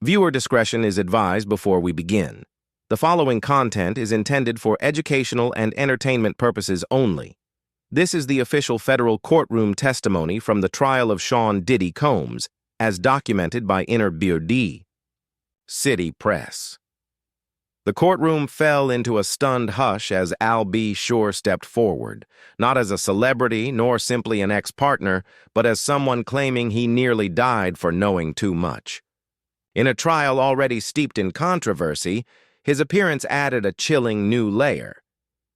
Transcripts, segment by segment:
Viewer discretion is advised before we begin. The following content is intended for educational and entertainment purposes only. This is the official federal courtroom testimony from the trial of Sean Diddy Combs, as documented by Inner City Press. The courtroom fell into a stunned hush as albsure stepped forward, not as a celebrity nor simply an ex-partner, but as someone claiming he nearly died for knowing too much. In a trial already steeped in controversy, his appearance added a chilling new layer.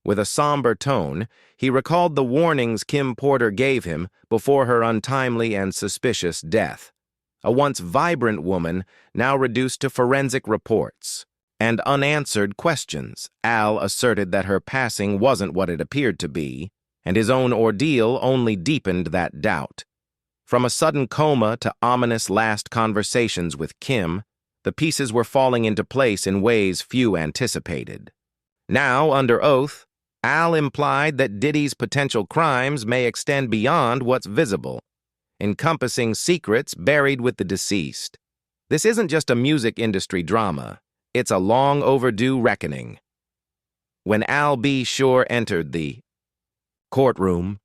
With a somber tone, he recalled the warnings Kimporter gave him before her untimely and suspicious death. A once vibrant woman, now reduced to forensic reports and unanswered questions. Al asserted that her passing wasn't what it appeared to be, and his own ordeal only deepened that doubt. From a sudden coma to ominous last conversations with Kim, the pieces were falling into place in ways few anticipated. Now, under oath, Al implied that Diddy's potential crimes may extend beyond what's visible, encompassing secrets buried with the deceased. This isn't just a music industry drama. It's a long-overdue reckoning. When albsure entered the courtroom,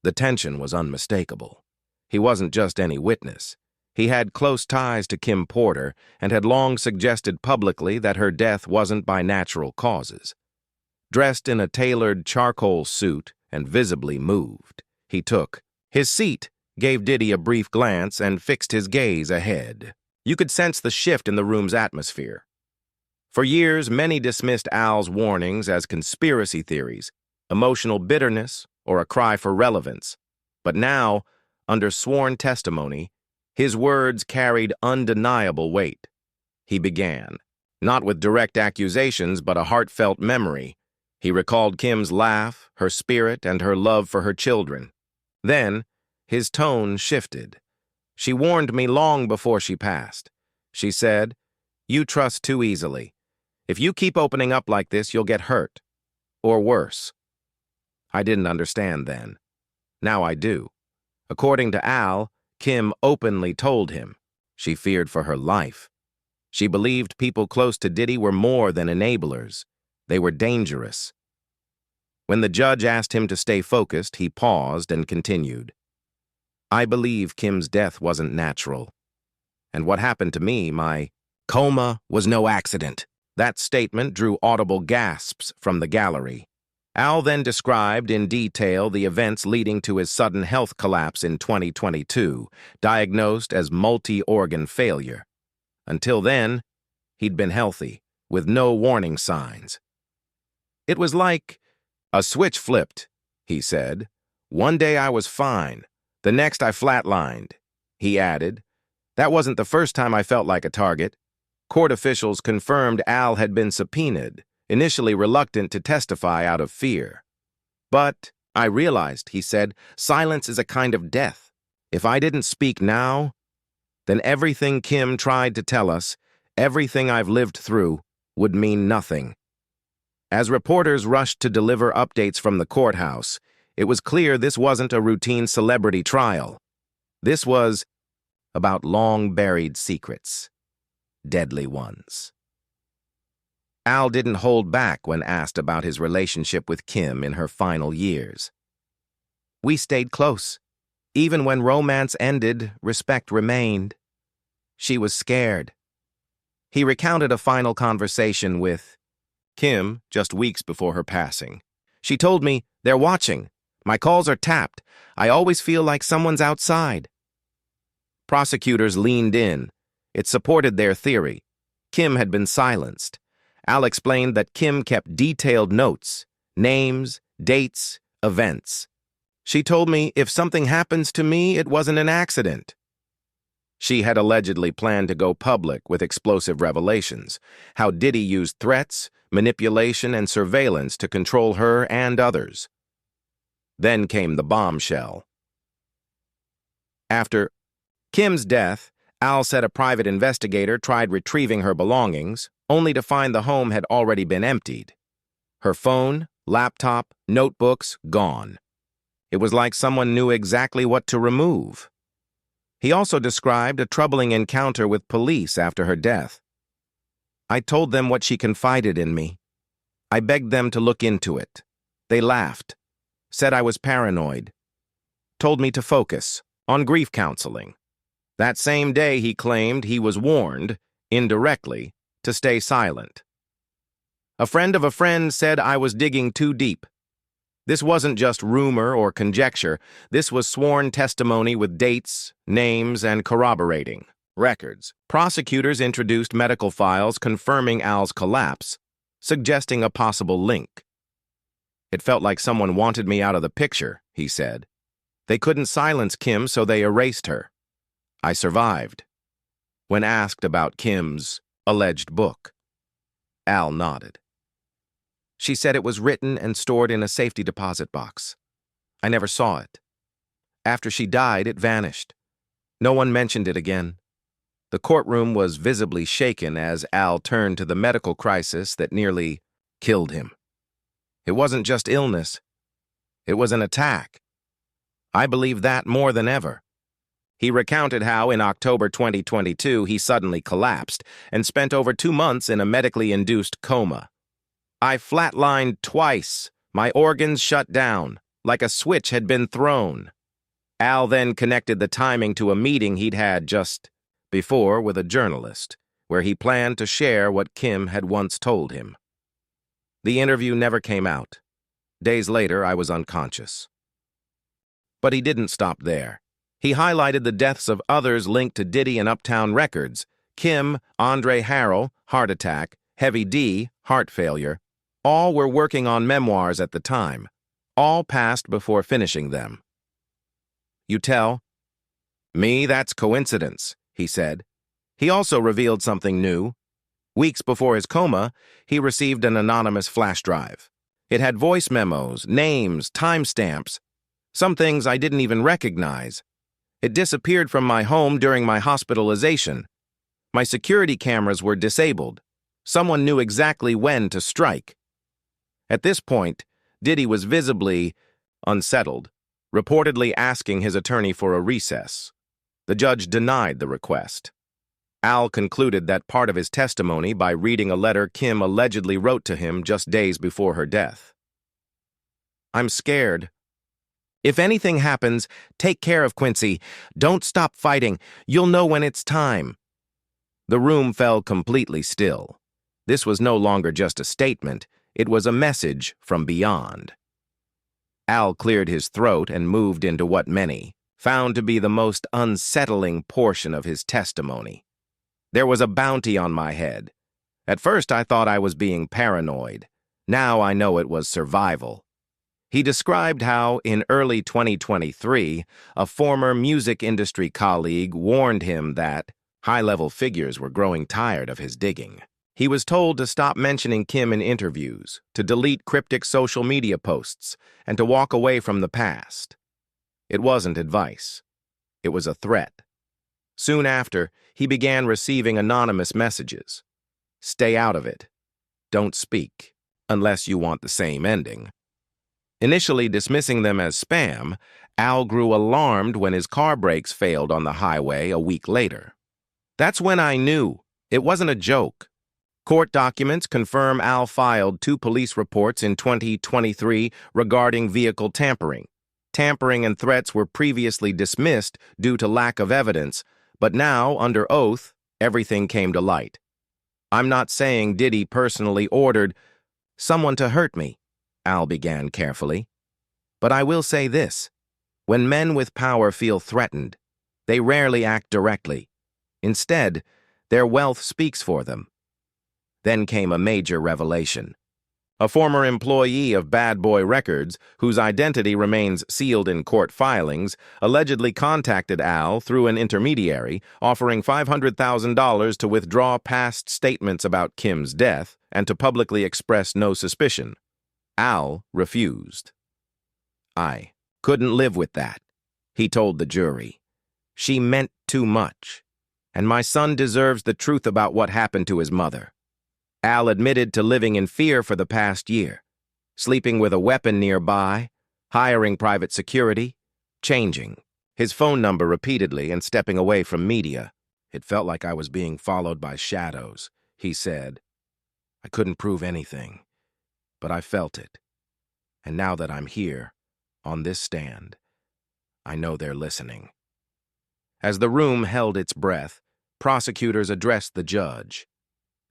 the tension was unmistakable. He wasn't just any witness. He had close ties to Kimporter and had long suggested publicly that her death wasn't by natural causes. Dressed in a tailored charcoal suit and visibly moved, he took his seat, gave Diddy a brief glance, and fixed his gaze ahead. You could sense the shift in the room's atmosphere. For years, many dismissed Al's warnings as conspiracy theories, emotional bitterness, or a cry for relevance. But now, under sworn testimony, his words carried undeniable weight. He began, not with direct accusations, but a heartfelt memory. He recalled Kim's laugh, her spirit, and her love for her children. Then, his tone shifted. She warned me long before she passed. She said, "You trust too easily. If you keep opening up like this, you'll get hurt. Or worse." I didn't understand then. Now I do. According to Al, Kim openly told him she feared for her life. She believed people close to Diddy were more than enablers. They were dangerous. When the judge asked him to stay focused, he paused and continued. "I believe Kim's death wasn't natural. And what happened to me, my coma, was no accident." That statement drew audible gasps from the gallery. Al then described in detail the events leading to his sudden health collapse in 2022, diagnosed as multi-organ failure. Until then, he'd been healthy, with no warning signs. "It was like a switch flipped," he said. "One day I was fine. The next I flatlined." He added, "That wasn't the first time I felt like a target." Court officials confirmed Al had been subpoenaed, initially reluctant to testify out of fear. "But I realized," he said, "silence is a kind of death. If I didn't speak now, then everything Kim tried to tell us, everything I've lived through, would mean nothing." As reporters rushed to deliver updates from the courthouse, it was clear this wasn't a routine celebrity trial. This was about long-buried secrets. Deadly ones. Al didn't hold back when asked about his relationship with Kim in her final years. "We stayed close. Even when romance ended, respect remained. She was scared." He recounted a final conversation with Kim just weeks before her passing. "She told me, 'They're watching. My calls are tapped. I always feel like someone's outside.'" Prosecutors leaned in. It supported their theory. Kim had been silenced. Al explained that Kim kept detailed notes, names, dates, events. "She told me if something happens to me, it wasn't an accident." She had allegedly planned to go public with explosive revelations, how Diddy used threats, manipulation, and surveillance to control her and others. Then came the bombshell. After Kim's death, Al said a private investigator tried retrieving her belongings, only to find the home had already been emptied. Her phone, laptop, notebooks, gone. It was like someone knew exactly what to remove. He also described a troubling encounter with police after her death. "I told them what she confided in me. I begged them to look into it. They laughed, said I was paranoid, told me to focus on grief counseling." That same day, he claimed he was warned, indirectly, to stay silent. "A friend of a friend said I was digging too deep. This wasn't just rumor or conjecture. This was sworn testimony with dates, names, and corroborating records." Prosecutors introduced medical files confirming Al's collapse, suggesting a possible link. "It felt like someone wanted me out of the picture," he said. "They couldn't silence Kim, so they erased her. I survived." When asked about Kim's alleged book, Al nodded. "She said it was written and stored in a safety deposit box. I never saw it. After she died, it vanished. No one mentioned it again." The courtroom was visibly shaken as Al turned to the medical crisis that nearly killed him. It wasn't just illness. It was an attack. I believe that more than ever. He recounted how in October 2022 he suddenly collapsed and spent over 2 months in a medically induced coma. "I flatlined twice. My organs shut down, like a switch had been thrown." Al then connected the timing to a meeting he'd had just before with a journalist, where he planned to share what Kim had once told him. "The interview never came out. Days later, I was unconscious." But he didn't stop there. He highlighted the deaths of others linked to Diddy and Uptown Records: Kim, Andre Harrell, heart attack; Heavy D, heart failure. All were working on memoirs at the time. All passed before finishing them. "You tell me that's coincidence," he said. He also revealed something new. Weeks before his coma, he received an anonymous flash drive. It had voice memos, names, timestamps, some things I didn't even recognize. It disappeared from my home during my hospitalization. My security cameras were disabled. Someone knew exactly when to strike. At this point, Diddy was visibly unsettled, reportedly asking his attorney for a recess. The judge denied the request. Al concluded that part of his testimony by reading a letter Kim allegedly wrote to him just days before her death. "I'm scared. If anything happens, take care of Quincy. Don't stop fighting. You'll know when it's time." The room fell completely still. This was no longer just a statement. It was a message from beyond. Al cleared his throat and moved into what many found to be the most unsettling portion of his testimony. "There was a bounty on my head. At first I thought I was being paranoid. Now I know it was survival." He described how, in early 2023, a former music industry colleague warned him that high-level figures were growing tired of his digging. He was told to stop mentioning Kim in interviews, to delete cryptic social media posts, and to walk away from the past. It wasn't advice. It was a threat. Soon after, he began receiving anonymous messages. "Stay out of it. Don't speak, unless you want the same ending." Initially dismissing them as spam, Al grew alarmed when his car brakes failed on the highway a week later. "That's when I knew. It wasn't a joke." Court documents confirm Al filed 2 police reports in 2023 regarding vehicle tampering. Tampering and threats were previously dismissed due to lack of evidence, but now, under oath, everything came to light. "I'm not saying Diddy personally ordered someone to hurt me," Al began carefully. "But I will say this. When men with power feel threatened, they rarely act directly. Instead, their wealth speaks for them." Then came a major revelation. A former employee of Bad Boy Records, whose identity remains sealed in court filings, allegedly contacted Al through an intermediary, offering $500,000 to withdraw past statements about Kim's death and to publicly express no suspicion. Al refused. "I couldn't live with that," he told the jury. "She meant too much, and my son deserves the truth about what happened to his mother." Al admitted to living in fear for the past year, sleeping with a weapon nearby, hiring private security, changing his phone number repeatedly and stepping away from media. It felt like I was being followed by shadows, he said. I couldn't prove anything, but I felt it. And now that I'm here, on this stand, I know they're listening. As the room held its breath, prosecutors addressed the judge.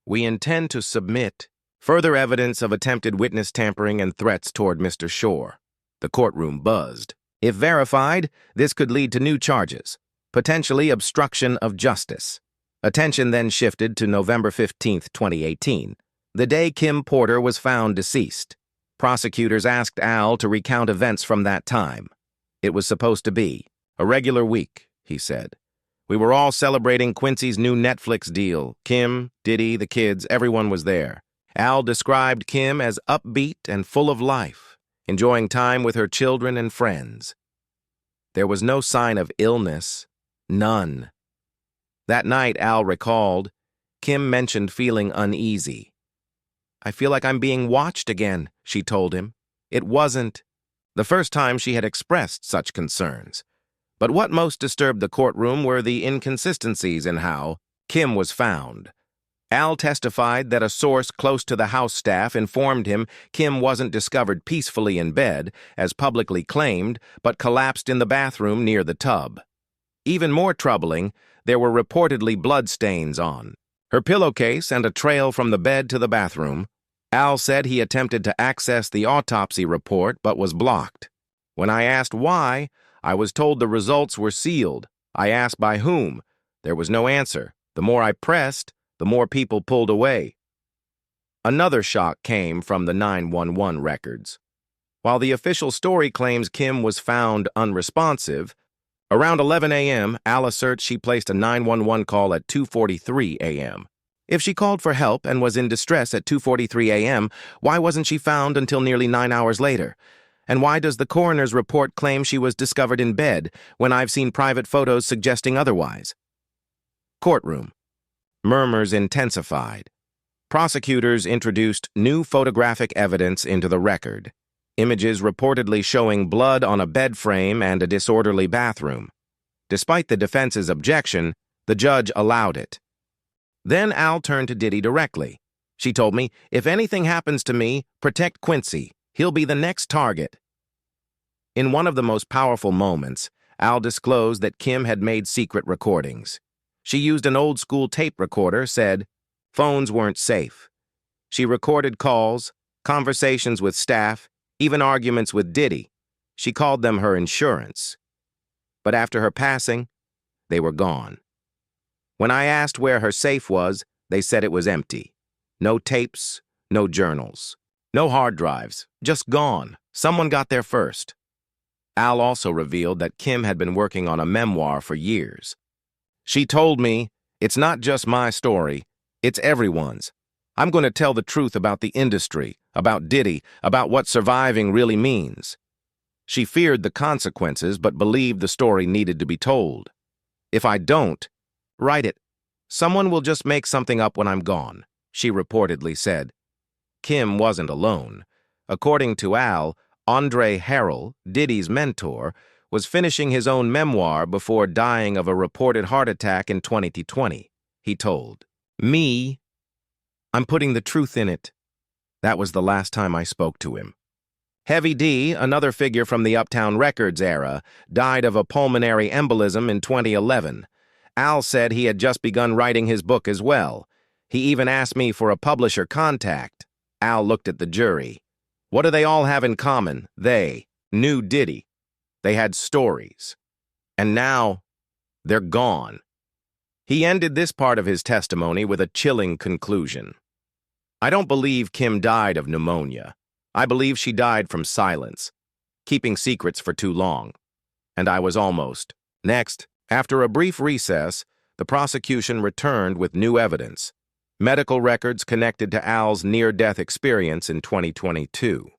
We intend to submit further evidence of attempted witness tampering and threats toward Mr. Shore. The courtroom buzzed. If verified, this could lead to new charges, potentially obstruction of justice. Attention then shifted to November 15, 2018, the day Kim Porter was found deceased. Prosecutors asked Al to recount events from that time. It was supposed to be a regular week, he said. We were all celebrating Quincy's new Netflix deal. Kim, Diddy, the kids, everyone was there. Al described Kim as upbeat and full of life, enjoying time with her children and friends. There was no sign of illness, none. That night, Al recalled, Kim mentioned feeling uneasy. I feel like I'm being watched again, she told him. It wasn't the first time she had expressed such concerns. But what most disturbed the courtroom were the inconsistencies in how Kim was found. Al testified that a source close to the House staff informed him Kim wasn't discovered peacefully in bed, as publicly claimed, but collapsed in the bathroom near the tub. Even more troubling, there were reportedly bloodstains on her pillowcase and a trail from the bed to the bathroom. Al said he attempted to access the autopsy report but was blocked. When I asked why, I was told the results were sealed. I asked by whom. There was no answer. The more I pressed, the more people pulled away. Another shock came from the 911 records. While the official story claims Kim was found unresponsive, around 11 a.m., Al asserts she placed a 911 call at 2:43 a.m. If she called for help and was in distress at 2:43 a.m., why wasn't she found until nearly 9 hours later? And why does the coroner's report claim she was discovered in bed when I've seen private photos suggesting otherwise? Courtroom. Murmurs intensified. Prosecutors introduced new photographic evidence into the record. Images reportedly showing blood on a bed frame and a disorderly bathroom. Despite the defense's objection, the judge allowed it. Then Al turned to Diddy directly. She told me, if anything happens to me, protect Quincy. He'll be the next target. In one of the most powerful moments, Al disclosed that Kim had made secret recordings. She used an old-school tape recorder, said phones weren't safe. She recorded calls, conversations with staff, even arguments with Diddy. She called them her insurance. But after her passing, they were gone. When I asked where her safe was, they said it was empty. No tapes, no journals, no hard drives, just gone. Someone got there first. Al also revealed that Kim had been working on a memoir for years. She told me, it's not just my story, it's everyone's. I'm going to tell the truth about the industry, about Diddy, about what surviving really means. She feared the consequences, but believed the story needed to be told. If I don't, write it. Someone will just make something up when I'm gone, she reportedly said. Kim wasn't alone. According to Al, Andre Harrell, Diddy's mentor, was finishing his own memoir before dying of a reported heart attack in 2020. He told me, I'm putting the truth in it. That was the last time I spoke to him. Heavy D, another figure from the Uptown Records era, died of a pulmonary embolism in 2011. Al said he had just begun writing his book as well. He even asked me for a publisher contact. Al looked at the jury. What do they all have in common? They knew Diddy. They had stories. And now, they're gone. He ended this part of his testimony with a chilling conclusion. I don't believe Kim died of pneumonia. I believe she died from silence, keeping secrets for too long. And I was almost. Next, after a brief recess, the prosecution returned with new evidence. Medical records connected to Al's near-death experience in 2022.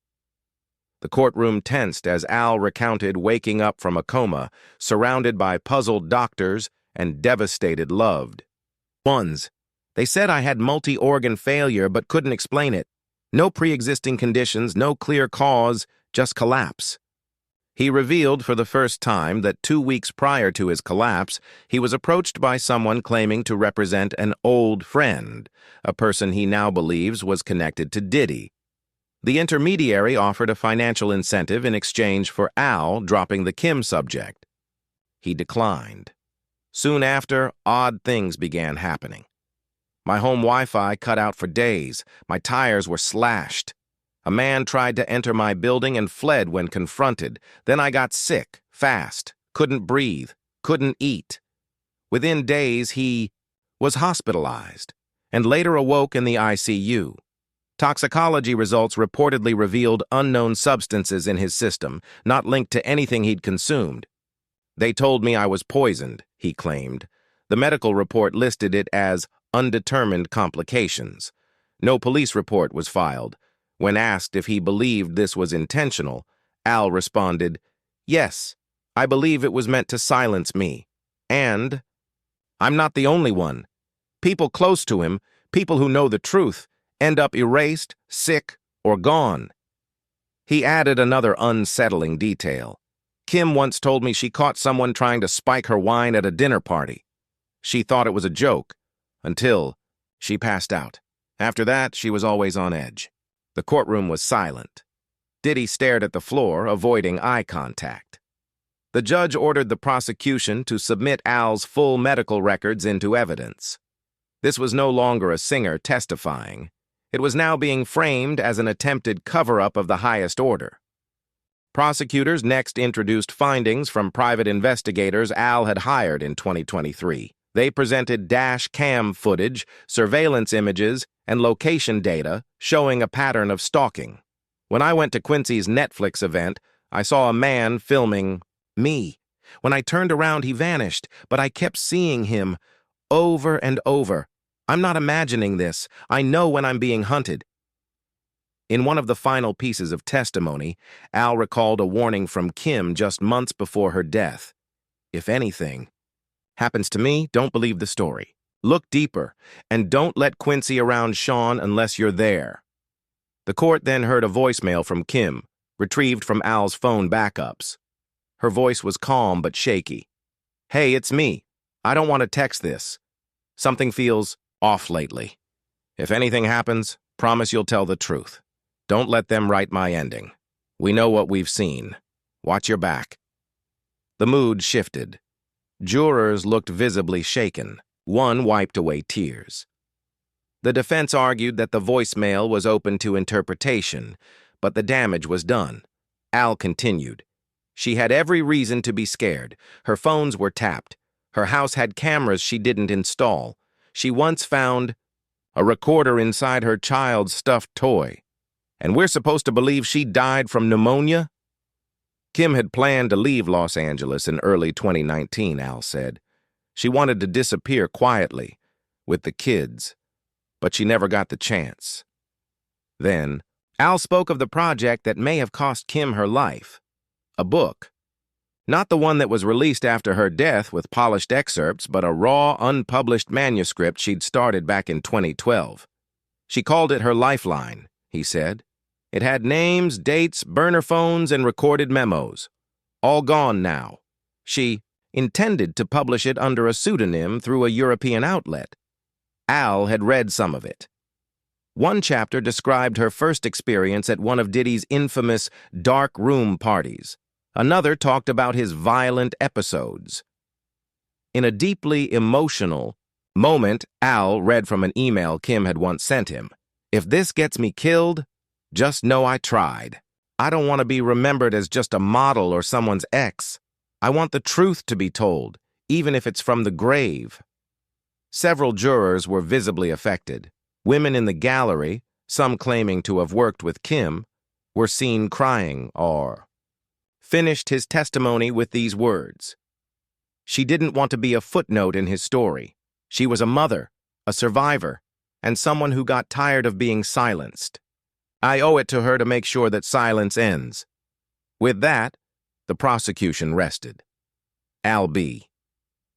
The courtroom tensed as Al recounted waking up from a coma, surrounded by puzzled doctors and devastated loved ones. They said I had multi-organ failure but couldn't explain it. No pre-existing conditions, no clear cause, just collapse. He revealed for the first time that 2 weeks prior to his collapse, he was approached by someone claiming to represent an old friend, a person he now believes was connected to Diddy. The intermediary offered a financial incentive in exchange for Al dropping the Kim subject. He declined. Soon after, odd things began happening. My home Wi-Fi cut out for days. My tires were slashed. A man tried to enter my building and fled when confronted. Then I got sick, fast, couldn't breathe, couldn't eat. Within days, he was hospitalized and later awoke in the ICU. Toxicology results reportedly revealed unknown substances in his system, not linked to anything he'd consumed. They told me I was poisoned, he claimed. The medical report listed it as undetermined complications. No police report was filed. When asked if he believed this was intentional, Al responded, "Yes, I believe it was meant to silence me. And I'm not the only one. People close to him, people who know the truth, end up erased, sick, or gone." He added another unsettling detail. Kim once told me she caught someone trying to spike her wine at a dinner party. She thought it was a joke, until she passed out. After that, she was always on edge. The courtroom was silent. Diddy stared at the floor, avoiding eye contact. The judge ordered the prosecution to submit Al's full medical records into evidence. This was no longer a singer testifying. It was now being framed as an attempted cover-up of the highest order. Prosecutors next introduced findings from private investigators Al had hired in 2023. They presented dash cam footage, surveillance images, and location data showing a pattern of stalking. When I went to Quincy's Netflix event, I saw a man filming me. When I turned around, he vanished, but I kept seeing him over and over. I'm not imagining this. I know when I'm being hunted. In one of the final pieces of testimony, Al recalled a warning from Kim just months before her death. If anything happens to me, don't believe the story. Look deeper, and don't let Quincy around Sean unless you're there. The court then heard a voicemail from Kim, retrieved from Al's phone backups. Her voice was calm but shaky. "Hey, it's me. I don't want to text this. Something feels off lately. If anything happens, promise you'll tell the truth. Don't let them write my ending. We know what we've seen. Watch your back." The mood shifted. Jurors looked visibly shaken. One wiped away tears. The defense argued that the voicemail was open to interpretation, but the damage was done. Al continued. She had every reason to be scared. Her phones were tapped. Her house had cameras she didn't install. She once found a recorder inside her child's stuffed toy. And we're supposed to believe she died from pneumonia? Kim had planned to leave Los Angeles in early 2019, Al said. She wanted to disappear quietly, with the kids, but she never got the chance. Then, Al spoke of the project that may have cost Kim her life. A book. Not the one that was released after her death with polished excerpts, but a raw, unpublished manuscript she'd started back in 2012. She called it her lifeline, he said. It had names, dates, burner phones, and recorded memos. All gone now. She intended to publish it under a pseudonym through a European outlet. Al had read some of it. One chapter described her first experience at one of Diddy's infamous dark room parties. Another talked about his violent episodes. In a deeply emotional moment, Al read from an email Kim had once sent him. "If this gets me killed, just know I tried. I don't want to be remembered as just a model or someone's ex. I want the truth to be told, even if it's from the grave." Several jurors were visibly affected. Women in the gallery, some claiming to have worked with Kim, were seen crying or finished his testimony with these words. She didn't want to be a footnote in his story. She was a mother, a survivor, and someone who got tired of being silenced. I owe it to her to make sure that silence ends. With that, the prosecution rested. Al B.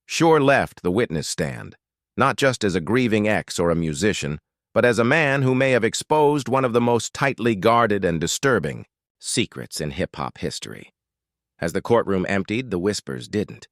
Sure left the witness stand, not just as a grieving ex or a musician, but as a man who may have exposed one of the most tightly guarded and disturbing secrets in hip-hop history. As the courtroom emptied, the whispers didn't.